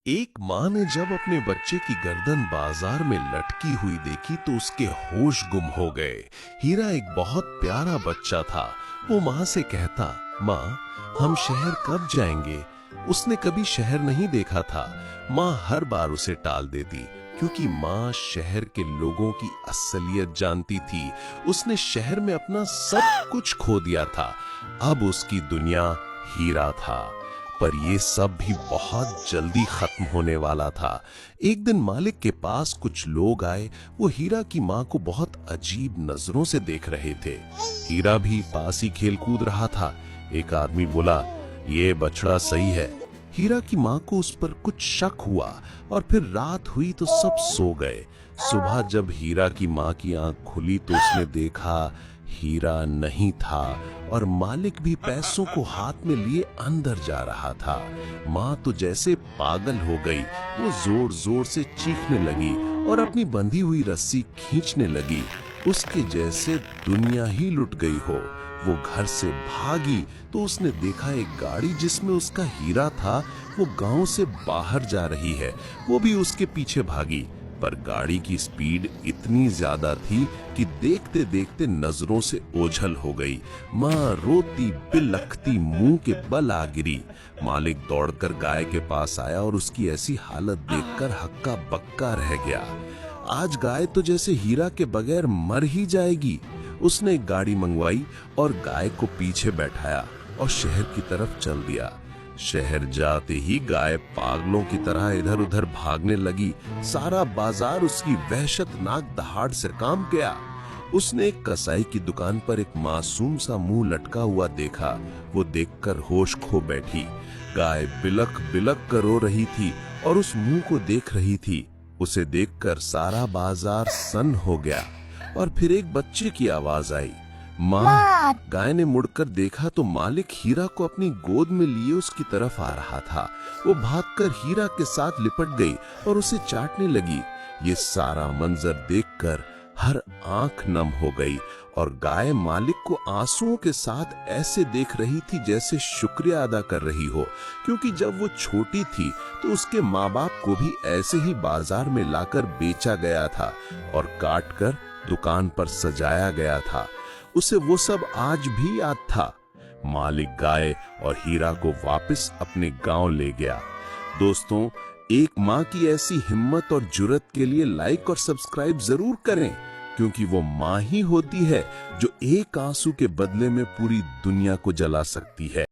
एक माँ ने जब अपने बच्चे की गर्दन बाजार में लटकी हुई देखी तो उसके होश गुम हो गए। हीरा एक बहुत प्यारा बच्चा था। वो माँ से कहता, माँ, हम शहर कब जाएंगे? उसने कभी शहर नहीं देखा था। माँ हर बार उसे टाल देती, क्योंकि माँ शहर के लोगों की असलियत जानती थी। उसने शहर में अपना सब कुछ खो दिया था। अब उसकी दुनिया हीरा था। पर ये सब भी बहुत जल्दी खत्म होने वाला था। एक दिन मालिक के पास कुछ लोग आए। वो हीरा की माँ को बहुत अजीब नजरों से देख रहे थे। हीरा भी पास ही खेल कूद रहा था। एक आदमी बोला, ये बछड़ा सही है। हीरा की माँ को उस पर कुछ शक हुआ और फिर रात हुई तो सब सो गए। सुबह जब हीरा की माँ की आंख खुली तो उसने देखा हीरा नहीं था और मालिक भी पैसों को हाथ में लिए अंदर जा रहा था। माँ तो जैसे पागल हो गई। वो जोर जोर से चीखने लगी और अपनी बंधी हुई रस्सी खींचने लगी। उसके जैसे दुनिया ही लुट गई हो। वो घर से भागी तो उसने देखा एक गाड़ी जिसमें उसका हीरा था वो गांव से बाहर जा रही है। वो भी उसके पीछे भागी, पर गाड़ी की स्पीड इतनी ज्यादा थी कि देखते देखते नजरों से ओझल हो गई। माँ रोती बिलखती मुंह के बल आ गिरी। मालिक दौड़कर गाय के पास आया और उसकी ऐसी हालत देखकर हक्का बक्का रह गया। आज गाय तो जैसे हीरा के बगैर मर ही जाएगी। उसने एक गाड़ी मंगवाई और गाय को पीछे बैठाया और शहर की तरफ चल दिया। शहर जाते ही गाय पागलों की तरह इधर उधर भागने लगी। सारा बाजार उसकी वहशतनाक दहाड़ से काम गया। उसने एक कसाई की दुकान पर एक मासूम सा मुंह लटका हुआ देखा। वो देखकर होश खो बैठी। गाय बिलख बिलख कर रो रही थी और उस मुंह को देख रही थी। उसे देखकर सारा बाजार सन्न हो गया और फिर एक बच्चे की आवाज आई, माँ। गाय ने मुड़कर देखा तो मालिक हीरा को अपनी गोद में लिए उसकी तरफ आ रहा था। वो भागकर हीरा के साथ लिपट गई और उसे चाटने लगी। ये सारा मंजर देखकर हर आंख नम हो गई और गाय मालिक को आंसुओं के साथ ऐसे देख रही थी जैसे शुक्रिया अदा कर रही हो, क्योंकि जब वो छोटी थी तो उसके माँ बाप को भी ऐसे ही बाजार में लाकर बेचा गया था और काटकर दुकान पर सजाया गया था। उसे वो सब आज भी याद था। मालिक गाय और हीरा को वापस अपने गांव ले गया। दोस्तों, एक माँ की ऐसी हिम्मत और जुर्रत के लिए लाइक और सब्सक्राइब जरूर करें, क्योंकि वो माँ ही होती है जो एक आंसू के बदले में पूरी दुनिया को जला सकती है।